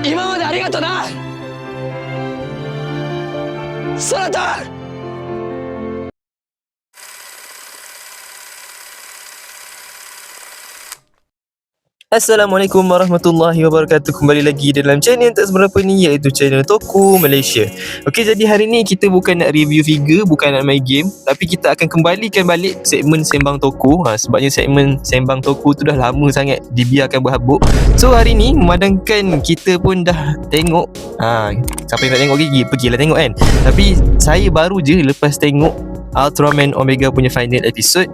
今までありがとな空と。Assalamualaikum warahmatullahi wabarakatuh. Kembali lagi dalam channel tak seberapa ni, iaitu channel Toku Malaysia. Okey, jadi hari ni kita bukan nak review figure, bukan nak main game, tapi kita akan kembalikan balik segmen Sembang Toku. Sebabnya segmen Sembang Toku tu dah lama sangat dibiarkan berhabuk. So hari ni memandangkan kita pun dah tengok, siapa yang tak tengok lagi, pergilah tengok kan. Tapi saya baru je lepas tengok Ultraman Omega punya final episode,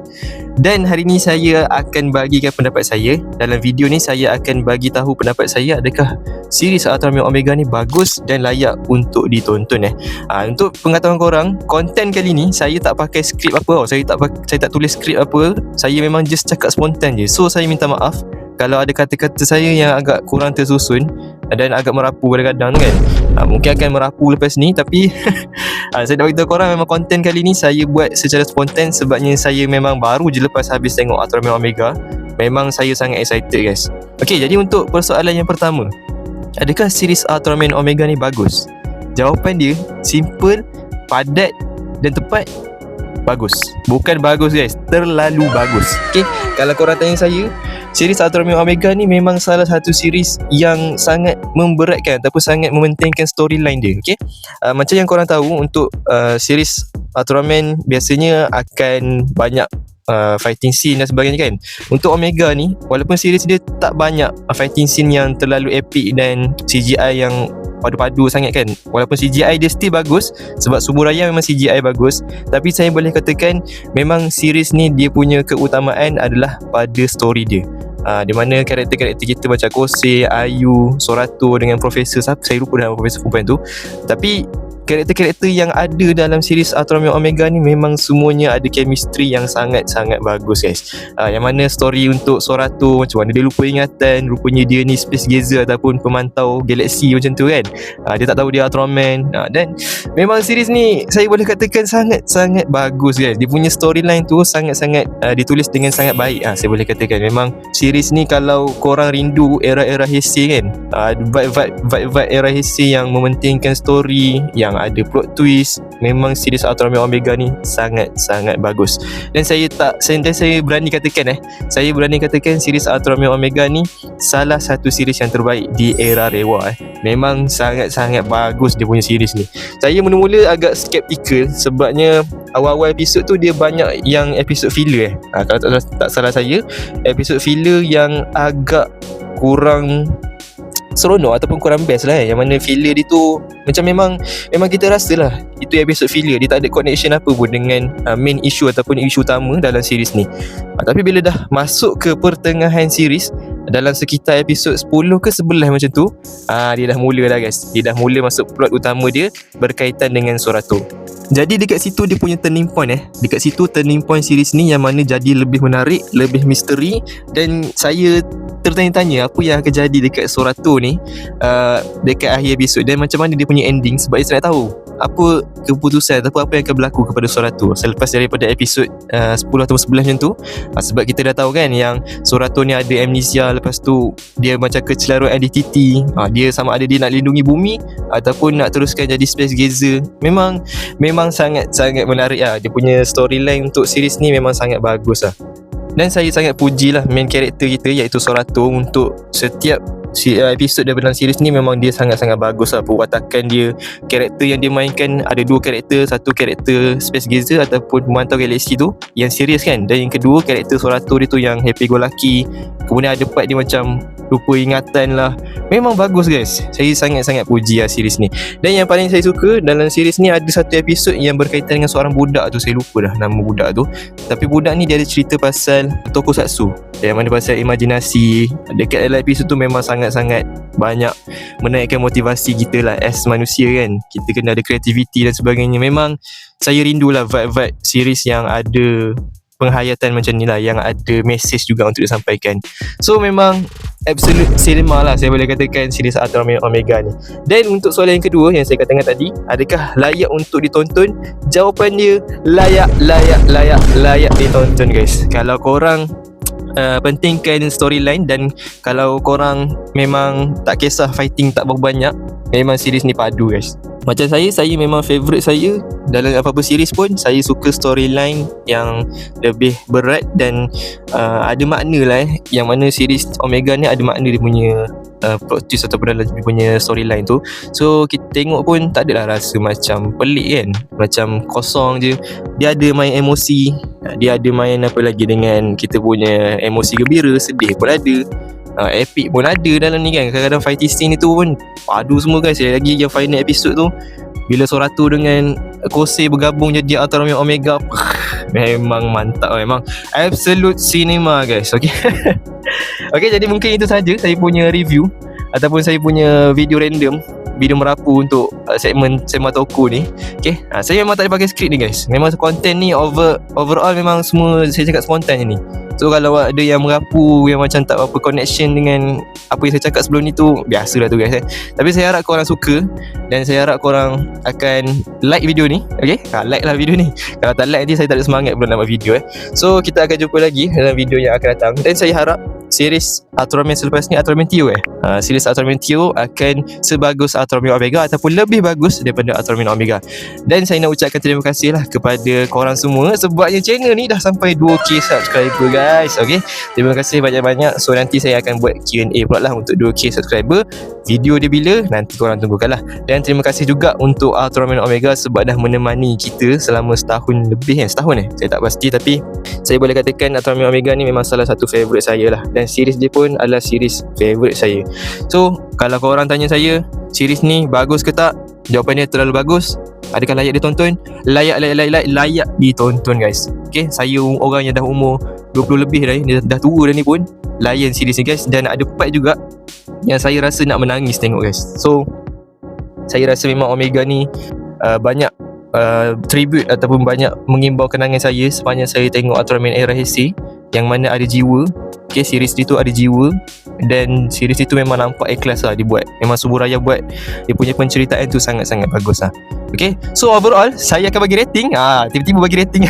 dan hari ni saya akan bagikan pendapat saya. Dalam video ni saya akan bagi tahu pendapat saya, adakah series Ultraman Omega ni bagus dan layak untuk ditonton. Untuk pengetahuan korang, konten kali ni saya tak pakai skrip apa. Saya tak tulis skrip apa. Saya memang just cakap spontan je. So saya minta maaf kalau ada kata-kata saya yang agak kurang tersusun dan agak merapu kadang-kadang kan. Mungkin akan merapu lepas ni, tapi saya nak beritahu korang memang konten kali ni saya buat secara spontan sebabnya saya memang baru je lepas habis tengok Ultraman Omega. Memang saya sangat excited guys. Okey, jadi untuk persoalan yang pertama, adakah series Ultraman Omega ni bagus? Jawapan dia simple, padat dan tepat. Bagus. Bukan bagus guys, terlalu bagus. Okey, kalau korang tanya saya, series Ultraman Omega ni memang salah satu series yang sangat memberatkan ataupun sangat mementingkan storyline dia. Okey, macam yang korang tahu, untuk series Ultraman biasanya akan banyak fighting scene dan sebagainya kan. Untuk Omega ni, walaupun series dia tak banyak fighting scene yang terlalu epic dan CGI yang padu-padu sangat kan, walaupun CGI dia still bagus sebab Suburaya memang CGI bagus, tapi saya boleh katakan memang series ni dia punya keutamaan adalah pada story dia. Di mana karakter-karakter kita macam Kose, Ayu, Sorato dengan Profesor, saya lupa nama Profesor perempuan tu, tapi karakter-karakter yang ada dalam series Ultraman Omega ni memang semuanya ada chemistry yang sangat-sangat bagus guys. Yang mana story untuk Sorato, macam mana dia lupa ingatan, rupanya dia ni space gazer ataupun pemantau galaksi macam tu kan. Dia tak tahu dia Ultraman. Dan memang series ni saya boleh katakan sangat-sangat bagus guys. Dia punya storyline tu sangat-sangat ditulis dengan sangat baik. Saya boleh katakan memang series ni, kalau korang rindu era-era Heisei kan, vibe era Heisei yang mementingkan story, yang ada plot twist, memang series Ultraman Omega ni sangat-sangat bagus. Dan saya berani katakan saya berani katakan series Ultraman Omega ni salah satu series yang terbaik di era Reiwa. Memang sangat-sangat bagus dia punya series ni. Saya mula-mula agak skeptical sebabnya awal-awal episod tu dia banyak yang episod filler kalau tak salah saya, episod filler yang agak kurang seronok ataupun kurang best lah yang mana filler dia tu macam memang kita rasa lah itu episod filler, dia tak ada connection apa pun dengan main issue ataupun isu utama dalam series ni. Tapi bila dah masuk ke pertengahan series, dalam sekitar episod 10 ke 11 macam tu, dia dah mula dah guys, dia dah mula masuk plot utama dia berkaitan dengan Sorato. Jadi dekat situ dia punya turning point dekat situ turning point series ni yang mana jadi lebih menarik, lebih misteri, dan saya tertanya-tanya apa yang akan jadi dekat Sorato ni dekat akhir episod, dan macam mana dia punya ending, sebab saya nak tahu apa keputusan ataupun apa yang akan berlaku kepada Sorato selepas daripada episod 10 atau 11 macam tu. Sebab kita dah tahu kan yang Sorato ni ada amnesia, lepas tu dia macam kecelaruan identiti, dia sama ada dia nak lindungi bumi ataupun nak teruskan jadi space gazer. Memang sangat-sangat menarik dia punya storyline untuk series ni memang sangat bagus lah. Dan saya sangat pujilah main karakter kita iaitu Sorato. Untuk setiap episod dalam series ni memang dia sangat-sangat bagus lah. Perwatakan dia, karakter yang dia mainkan, ada dua karakter, satu karakter Space Gazer ataupun pemantau galaksi tu yang serius kan, dan yang kedua karakter Sorato dia tu yang happy go lucky. Kemudian ada part dia macam lupa ingatan lah. Memang bagus guys, saya sangat-sangat puji lah series ni. Dan yang paling saya suka dalam series ni, ada satu episod yang berkaitan dengan seorang budak tu, saya lupa dah nama budak tu, tapi budak ni dia ada cerita pasal tokusatsu, yang mana pasal imajinasi. Dekat dalam episod tu memang sangat-sangat banyak menaikkan motivasi kita lah as manusia kan. Kita kena ada kreativiti dan sebagainya. Memang saya rindulah vibe-vibe series yang ada penghayatan macam ni lah, yang ada message juga untuk disampaikan. So memang absolute cinema lah saya boleh katakan series Ultraman Omega ni. Dan untuk soalan yang kedua yang saya katakan tadi, adakah layak untuk ditonton? Jawapan dia layak ditonton guys. Kalau korang pentingkan storyline. Dan kalau korang memang tak kisah fighting tak berapa banyak, memang series ni padu guys. Macam saya memang favourite saya dalam apa-apa series pun, saya suka storyline yang lebih berat dan ada makna lah yang mana series Omega ni ada makna dia punya plot twist ataupun dalam dia punya storyline tu. So kita tengok pun tak adalah rasa macam pelik kan, macam kosong je. Dia ada main emosi, dia ada main apa lagi dengan kita punya emosi gembira, sedih pun ada, epic pun ada dalam ni kan. Kadang-kadang fighting scene itu pun padu semua guys. Lagi yang final episode tu bila Soratu dengan Kosei bergabung jadi Ultraman Omega, memang mantap, memang absolute cinema guys. Okay. Okay, jadi mungkin itu saja saya punya review ataupun saya punya video random, video merapu untuk segmen Sembang Toku ni. Okay, saya memang tak ada pakai skrip ni guys. Memang konten ni overall memang semua saya cakap spontan je ni. So kalau ada yang merapu yang macam tak apa connection dengan apa yang saya cakap sebelum ni tu, biasalah tu guys. Tapi saya harap korang suka dan saya harap korang akan like video ni. Okay, like lah video ni. Kalau tak like nanti saya tak ada semangat pula nak buat video. So kita akan jumpa lagi dalam video yang akan datang. Dan saya harap series Ultraman selepas ni, Ultraman Tio series Ultraman Tio akan sebagus Ultraman Omega ataupun lebih bagus daripada Ultraman Omega. Dan saya nak ucapkan terima kasih lah kepada korang semua sebabnya channel ni dah sampai 2k subscriber guys. Okay, terima kasih banyak-banyak. So nanti saya akan buat Q&A pula lah untuk 2k subscriber. Video dia bila, nanti korang tunggukan lah. Dan terima kasih juga untuk Ultraman Omega sebab dah menemani kita selama setahun lebih setahun saya tak pasti, tapi saya boleh katakan Ultraman Omega ni memang salah satu favourite saya lah. Dan series dia pun adalah series favourite saya. So kalau korang tanya saya series ni bagus ke tak, jawapan dia terlalu bagus. Adakah layak ditonton? Layak ditonton guys. Okay, saya orang yang dah umur 20 lebih dah tua dah ni pun layan series ni guys. Dan ada part juga yang saya rasa nak menangis tengok guys. So saya rasa memang Omega ni banyak tribute ataupun banyak mengimbau kenangan saya sepanjang saya tengok Ultraman Era Heisei, yang mana ada jiwa. Okay, series dia tu ada jiwa dan series dia tu memang nampak ikhlas lah dibuat. Memang Suburaya buat dia punya penceritaan tu sangat-sangat bagus lah. Okay, so overall saya akan bagi rating. Tiba-tiba bagi rating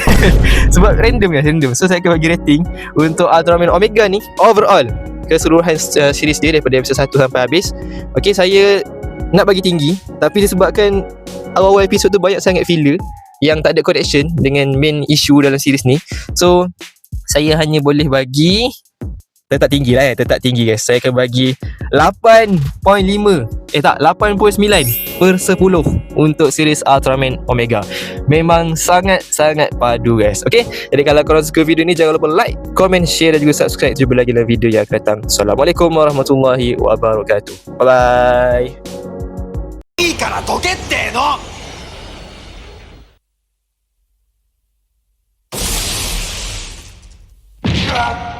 sebab random. So saya akan bagi rating untuk Ultraman Omega ni overall, keseluruhan series dia daripada episod 1 sampai habis. Okay, saya nak bagi tinggi, tapi disebabkan awal-awal episod tu banyak sangat filler yang tak ada connection dengan main issue dalam series ni. So saya hanya boleh bagi tetap tinggi lah tetap tinggi guys. Saya akan bagi 8.5 8.9/10 untuk series Ultraman Omega. Memang sangat-sangat padu guys. Okay, jadi kalau korang suka video ni, jangan lupa like, comment, share dan juga subscribe. Jumpa lagi dalam video yang akan datang. Assalamualaikum warahmatullahi wabarakatuh. Bye bye. いいからどけっての。うわっ